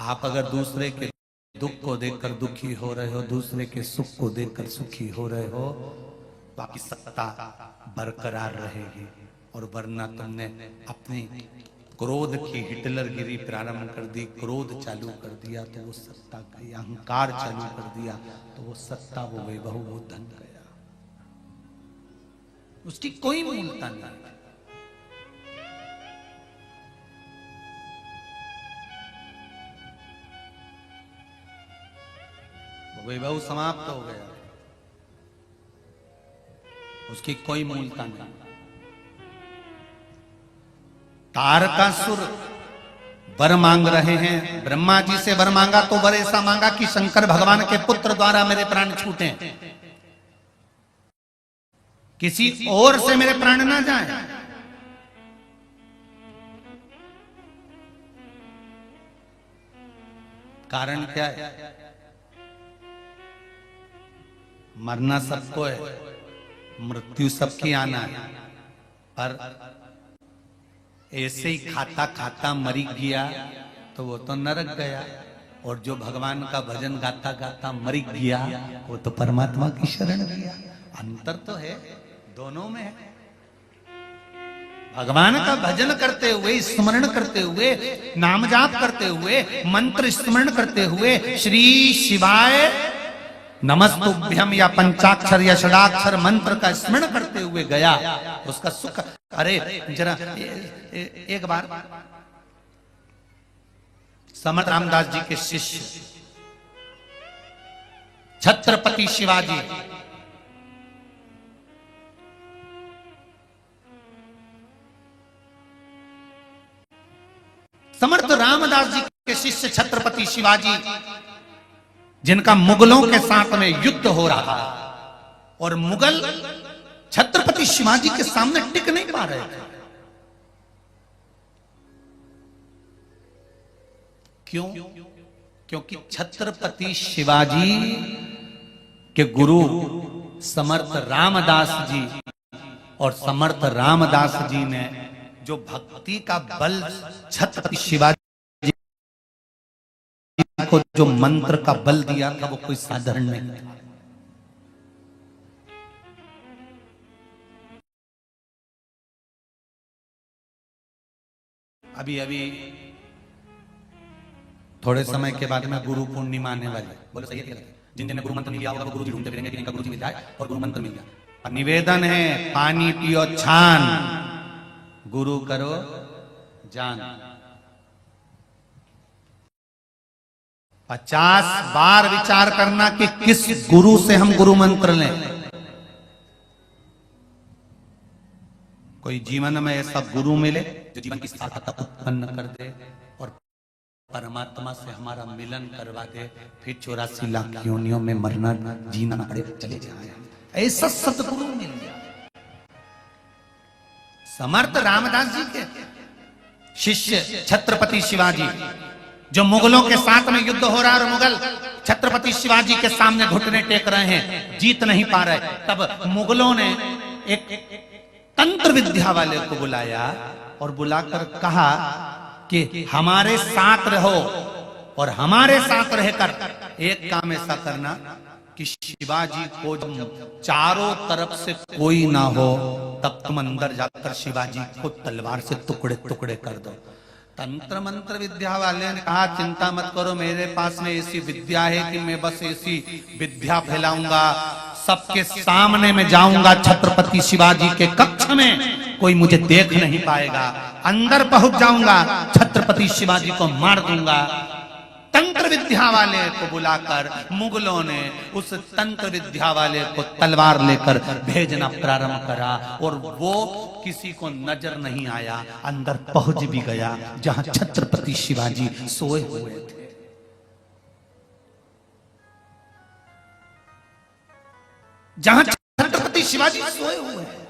[SPEAKER 1] आप अगर दूसरे के दुख को देखकर दुखी हो रहे हो, दूसरे के सुख को देखकर सुखी हो रहे हो, तो आपकी सत्ता बरकरार रहेगी। और वरना तुमने अपनी क्रोध की हिटलरगिरी प्रारंभ कर दी, क्रोध चालू कर दिया तो वो सत्ता गई, अहंकार चालू कर दिया तो वो सत्ता वो गई, बहु वो धन गया, उसकी कोई मूलता नहीं। वैभव समाप्त हो गया, उसकी कोई मूलता नहीं। तारकासुर वर मांग रहे हैं, ब्रह्मा जी से वर मांगा तो वर ऐसा मांगा कि शंकर भगवान के पुत्र द्वारा मेरे प्राण छूटे, किसी और से मेरे प्राण ना जाए। कारण क्या है? मरना सबको है, मृत्यु सबकी आना है, पर ऐसे ही खाता खाता मरी गया तो वो तो नरक गया, और जो भगवान का भजन गाता गाता मरी गया वो तो परमात्मा की शरण गया। अंतर तो है, दोनों में है। भगवान का भजन करते हुए, स्मरण करते हुए, नाम जाप करते हुए, मंत्र स्मरण करते हुए, श्री शिवाय नमस्तुभ्यम या पंचाक्षर या षडाक्षर मंत्र का स्मरण करते हुए गया, उसका सुख। अरे जरा एक बार समर्थ रामदास जी के शिष्य छत्रपति शिवाजी समर्थ रामदास जी के शिष्य छत्रपति शिवाजी, जिनका मुगलों के साथ में युद्ध हो रहा था, और मुगल छत्रपति शिवाजी के सामने टिक नहीं पा रहे थे। क्यों? क्योंकि छत्रपति शिवाजी के गुरु समर्थ रामदास जी और समर्थ रामदास जी ने जो भक्ति का बल छत्रपति शिवाजी को जो मंत्र का बल दिया था वो कोई साधारण नहीं था। अभी अभी थोड़े समय के बाद में गुरु पूर्णिमा आने वाली है। बोलो सही है? जिन जिन्हें गुरु मंत्र मिल गया होगा वो गुरु जी ढूंढते फिरेंगे कि इनका गुरु जी मिल जाए और गुरु मंत्र मिल जाए। और निवेदन है, पानी पियो छान, गुरु करो जान। 50 बार विचार करना कि किस गुरु से हम गुरु मंत्र लें। कोई जीवन में ऐसा गुरु मिले जो जीवन की सार्थकता उत्पन्न कर दे और परमात्मा से हमारा मिलन करवा दे, फिर 84 लाख योनियों में मरना जीना पड़े, चले जाए। ऐसा सतगुरु मिल गया। समर्थ रामदास जी के शिष्य छत्रपति शिवाजी, जो मुगलों के साथ में युद्ध हो रहा है और मुगल छत्रपति शिवाजी के सामने घुटने टेक रहे हैं, जीत नहीं पा रहे, तब मुगलों ने एक तंत्र विद्या वाले को बुलाया और बुलाकर कहा कि हमारे साथ रहो और हमारे साथ रहकर एक काम ऐसा करना कि शिवाजी को चारों तरफ से कोई ना हो, तब तुम अंदर जाकर शिवाजी को तलवार से टुकड़े टुकड़े कर दो। तंत्र मंत्र विद्या वाले ने कहा चिंता मत करो, मेरे पास में ऐसी विद्या है कि मैं बस ऐसी विद्या फैलाऊंगा, सबके सामने में जाऊंगा छत्रपति शिवाजी के कक्ष में, कोई मुझे देख नहीं पाएगा, अंदर पहुंच जाऊंगा, छत्रपति शिवाजी को मार दूंगा। तंत्र विद्या वाले को बुलाकर मुगलों ने उस तंत्र विद्या वाले को तलवार लेकर भेजना प्रारंभ करा और वो किसी को नजर नहीं आया, अंदर पहुंच भी गया जहां छत्रपति शिवाजी सोए हुए थे। जहां छत्रपति शिवाजी सोए हुए हैं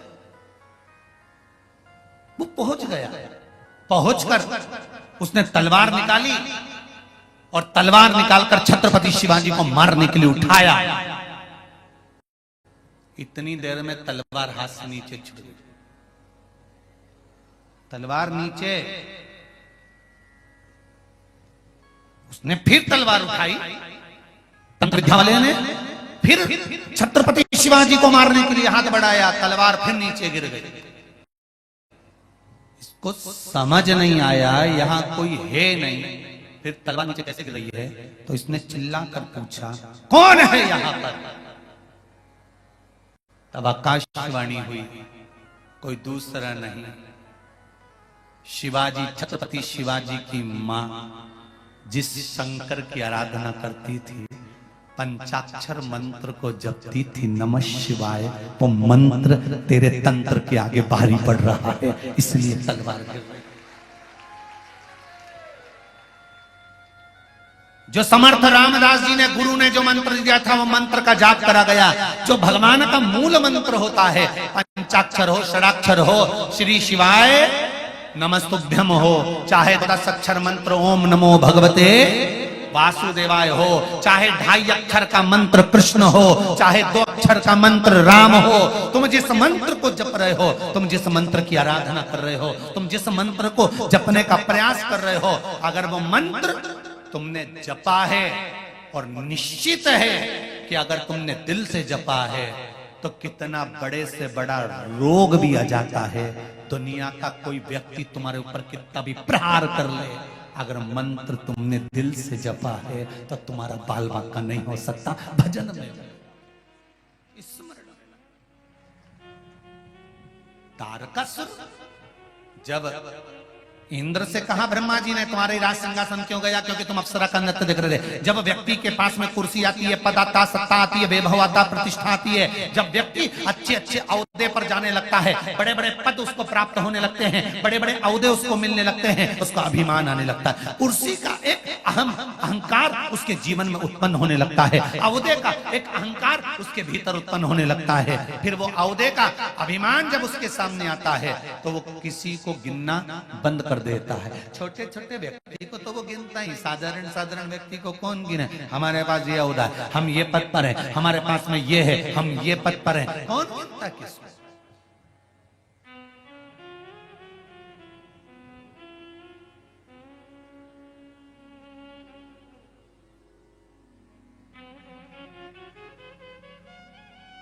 [SPEAKER 1] वो पहुंच गया। पहुंचकर उसने तलवार निकाली और तलवार निकालकर छत्रपति शिवाजी को मारने के लिए उठाया। इतनी देर में तलवार हाथ से नीचे छूट गई। तलवार नीचे, उसने फिर तलवार उठाई, तंत्र विद्या वाले ने फिर छत्रपति शिवाजी को मारने के लिए हाथ बढ़ाया, तलवार फिर नीचे गिर गई। इसको समझ नहीं आया यहां कोई है नहीं, फिर तलवार नीचे कैसे गिर रही है, तो इसने चिल्लाकर पूछा कौन है यहां पर। तब आकाशवाणी हुई, कोई दूसरा नहीं, शिवाजी, छत्रपति शिवाजी की मां जिस शंकर की आराधना करती थी, पंचाक्षर मंत्र को जपती थी, नमः शिवाय, वो मंत्र तेरे तंत्र के आगे भारी पड़ रहा है, इसलिए तलवार गिर रही। जो समर्थ रामदास जी ने, गुरु ने जो मंत्र दिया था, वो मंत्र का जाप करा गया। जो भगवान का मूल मंत्र होता है, पंचाक्षर हो, षडाक्षर हो, श्री शिवाय नमस्तुभ्यम हो, चाहे 10 अक्षर मंत्र ओम नमो भगवते वासुदेवाय हो, चाहे 2.5 अक्षर का मंत्र कृष्ण हो, चाहे 2 अक्षर का मंत्र राम हो, तुम जिस मंत्र को जप रहे हो, तुम जिस मंत्र की आराधना कर रहे हो, तुम जिस मंत्र को जपने का प्रयास कर रहे हो, अगर वो मंत्र तुमने जपा है और निश्चित है कि अगर तुमने दिल से जपा है तो कितना बड़े से बड़ा रोग भी आ जाता है, दुनिया का कोई व्यक्ति तुम्हारे ऊपर कितना भी प्रहार कर ले, अगर मंत्र तुमने दिल से जपा है तो तुम्हारा बाल बांका नहीं हो सकता। भजन में स्मरण, तारकासुर जब इंद्र से कहा ब्रह्मा जी ने तुम्हारे राज सिंहासन क्यों गया, क्योंकि तुम अप्सरा का नृत्य देख रहे थे। जब व्यक्ति के पास में कुर्सी आती है, पद आता, सत्ता आती है, वैभव आता, प्रतिष्ठा आती है, जब व्यक्ति अच्छे अच्छे औहदे पर जाने लगता है, बड़े बड़े पद उसको प्राप्त होने लगते हैं, बड़े बड़े औहदे उसको मिलने लगते हैं, उसका अभिमान आने लगता है, कुर्सी का एक अहंकार उसके जीवन में उत्पन्न होने लगता है, औहदे का एक अहंकार उसके भीतर उत्पन्न होने लगता है। फिर वो औहदे का अभिमान जब उसके सामने आता है तो वो किसी को गिनना बंद कर कर देता है। छोटे छोटे व्यक्ति को तो वो गिनता ही, साधारण साधारण व्यक्ति को कौन गिने? हमारे पास ये उदा, हम ये पद पर हैं, हमारे पास में ये है, हम ये पद पर हैं, कौन गिनता किसको?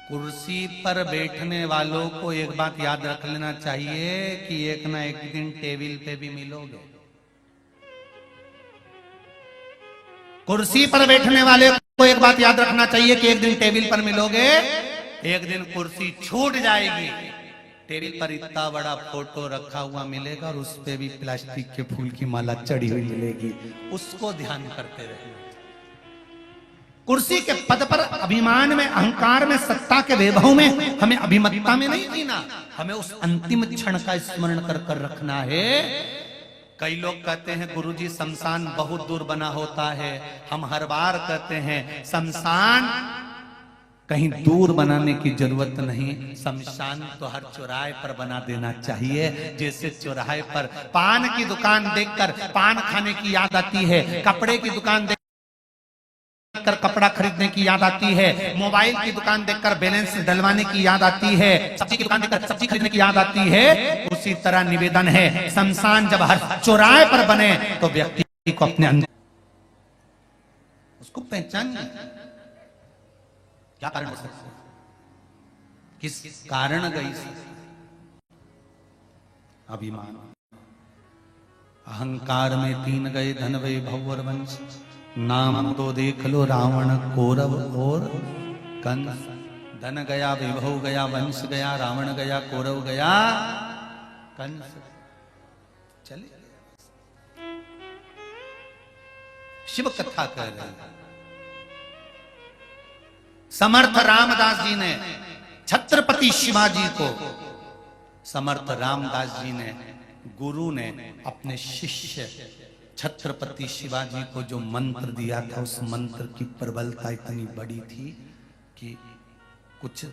[SPEAKER 1] कुर्सी पर बैठने वालों को एक बात याद रख लेना चाहिए कि एक ना एक दिन टेबल पे भी मिलोगे। कुर्सी पर बैठने वाले को एक बात याद रखना चाहिए कि एक दिन टेबल पर मिलोगे, एक दिन कुर्सी छूट जाएगी। टेबल पर इतना बड़ा फोटो रखा हुआ मिलेगा और उस पे भी प्लास्टिक के फूल की माला चढ़ी हुई मिलेगी, उसको ध्यान करते रहना। कुर्सी के पद पर अभिमान में, अहंकार में, सत्ता के वैभव में, हमें अभिमतता में नहीं जीना, हमें उस अंतिम क्षण का स्मरण कर कर रखना है। कई लोग कहते हैं गुरुजी शमशान बहुत दूर बना होता है। हम हर बार कहते हैं शमशान कहीं दूर बनाने की जरूरत नहीं, शमशान तो हर चौराहे पर बना देना चाहिए। जैसे चौराहे पर पान की दुकान देखकर पान खाने की याद आती है, कपड़े की दुकान देखकर कपड़ा खरीदने की याद आती है, मोबाइल की दुकान देखकर बैलेंस डलवाने की याद आती है, सब्जी की दुकान देखकर सब्जी खरीदने की याद आती है, उसी तरह निवेदन है शमशान जब हर चौराहे पर बने तो व्यक्ति को अपने अंदर उसको पहचान, क्या कारण हो सकता है, किस कारण गई? अभिमान, अहंकार में 3 गए धन वैभव और वंश। नाम तो देख लो रावण कौरव और कंस। धन गया, वैभव गया, वंश गया, रावण गया, कौरव गया, कंस चले। शिव कथा कह रहे हैं। समर्थ रामदास जी ने छत्रपति शिवाजी को, समर्थ रामदास जी ने, गुरु ने अपने शिष्य छत्रपति शिवाजी को जो मंत्र दिया था, उस मंत्र की प्रबलता इतनी बड़ी थी कि कुछ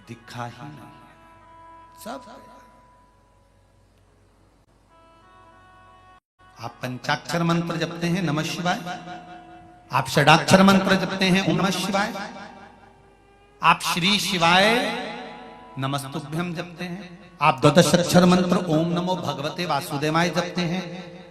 [SPEAKER 1] दिखा ही नहीं। सब आप पंचाक्षर मंत्र जपते हैं नमः शिवाय, आप षडाक्षर मंत्र जपते हैं ओम नमः शिवाय, आप श्री शिवाय नमस्तुभ्यम जपते हैं, आप द्वादशाक्षर मंत्र ओम नमो भगवते वासुदेवाय जपते हैं,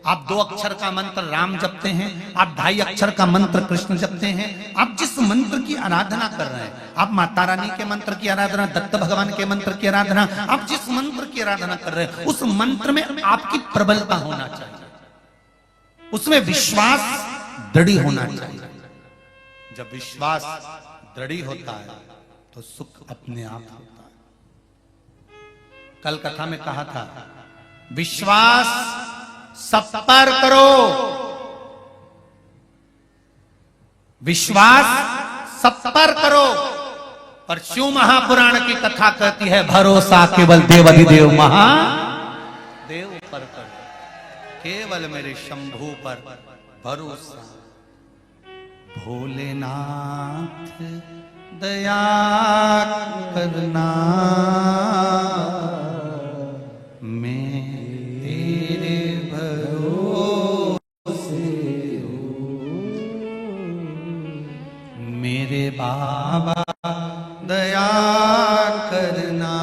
[SPEAKER 1] आप 2 अक्षर का मंत्र राम जपते हैं, आप 2.5 अक्षर का मंत्र कृष्ण जपते हैं। आप जिस मंत्र की आराधना कर रहे हैं, आप माता रानी के मंत्र की आराधना, दत्त भगवान के मंत्र की आराधना, आप जिस मंत्र की आराधना कर रहे हैं उस मंत्र में आपकी प्रबलता होना चाहिए, उसमें विश्वास दृढ़ होना चाहिए। जब विश्वास दृढ़ होता है तो सुख अपने आप होता है। कल कथा में कहा था विश्वास सब पर करो, विश्वास सब पर करो। पर शिव महापुराण की कथा कहती है भरोसा केवल देवाधिदेव महादेव पर करो, केवल मेरे शंभू पर भरोसा। भोलेनाथ दया करना, मैं तेरे भरोसे हूँ। मेरे बाबा दया करना,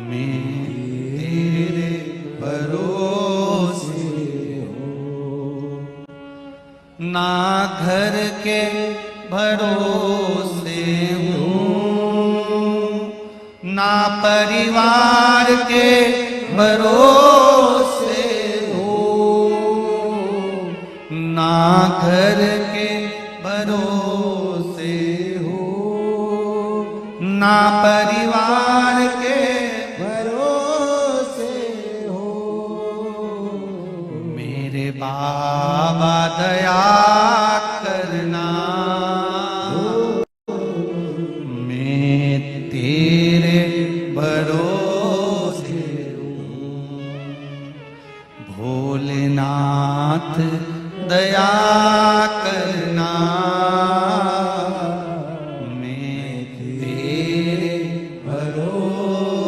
[SPEAKER 1] मैं तेरे भरोसे हूँ। ना घर के भरोसे हूँ, ना परिवार के भरोसे हूँ, ना घर के भरोसे हूँ, ना परिवार के भरोसे हूँ। मेरे बाबा दया करना, मैं तेरे भरोसे हूँ। भोलेनाथ दया करना, मैं तेरे भरोसे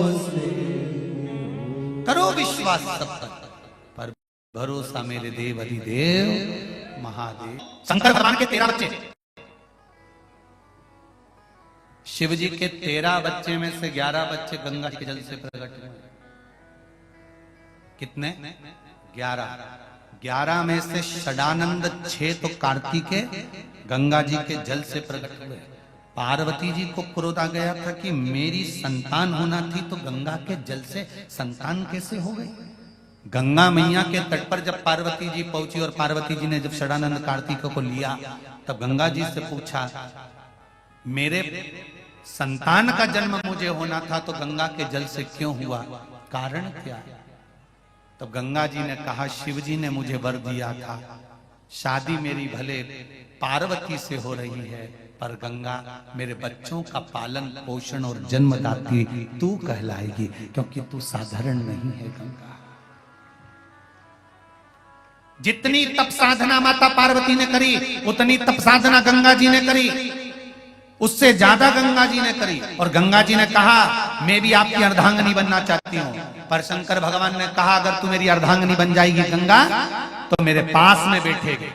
[SPEAKER 1] देव अधिदेव महादेव। शंकर भगवान के 13 बच्चे, शिव जी के 13 बच्चे में से 11 बच्चे गंगा के जल से प्रकट हुए। कितने? 11 में से षडानंद 6 तो कार्तिकेय गंगा जी के जल से प्रकट हुए। पार्वती जी को क्रोध आ गया था कि मेरी संतान होना थी तो गंगा के जल से संतान कैसे हो गई। गंगा मैया के तट पर जब पार्वती जी पहुंची और पार्वती जी ने जब षडानंद कार्तिक को लिया तब गंगा जी से पूछा, मेरे संतान का जन्म मुझे होना था तो गंगा के जल से क्यों हुआ, कारण क्या है? तब गंगा जी ने कहा, शिव जी ने मुझे वर दिया था, शादी मेरी भले पार्वती से हो रही है पर गंगा मेरे बच्चों का पालन पोषण और जन्मदात्री तू कहलाएगी, क्योंकि तू साधारण नहीं है गंगा। जितनी तप साधना माता पार्वती ने करी उतनी तप साधना गंगा जी ने करी, उससे ज्यादा गंगा जी ने करी। और गंगा जी ने कहा, मैं भी आपकी अर्धांगिनी बनना चाहती हूं। पर शंकर भगवान ने कहा, अगर तू मेरी अर्धांगिनी बन जाएगी गंगा तो मेरे पास में बैठेगी,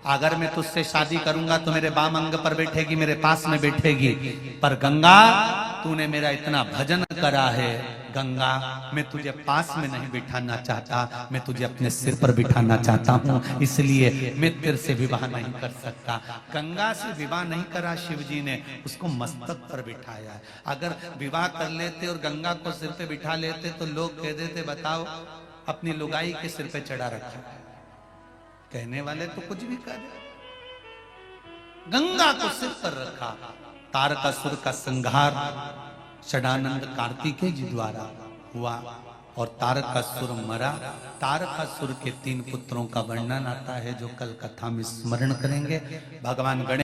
[SPEAKER 1] अगर मैं तुझसे शादी करूंगा तो मेरे बाम अंग पर बैठेगी, मेरे पास में बैठेगी। पर गंगा तूने मेरा इतना भजन करा है, गंगा मैं तुझे पास में नहीं बिठाना चाहता, मैं तुझे अपने सिर पर बिठाना चाहता हूं, इसलिए मैं तेरे से विवाह नहीं कर सकता। गंगा से विवाह नहीं करा शिव जी ने, उसको मस्तक पर बिठाया है। अगर विवाह कर लेते और गंगा को सिर पे बिठा लेते तो लोग कह देते, बताओ अपनी लुगाई के सिर पे चढ़ा रखा है। कहने वाले तो कुछ भी कर, गंगा को सिर पर रखा। तारकासुर का संहार षडानंद कार्तिकेय जी द्वारा हुआ और तारकासुर मरा। तारकासुर के 3 पुत्रों का वर्णन आता है जो कल कथा में स्मरण करेंगे। भगवान गणेश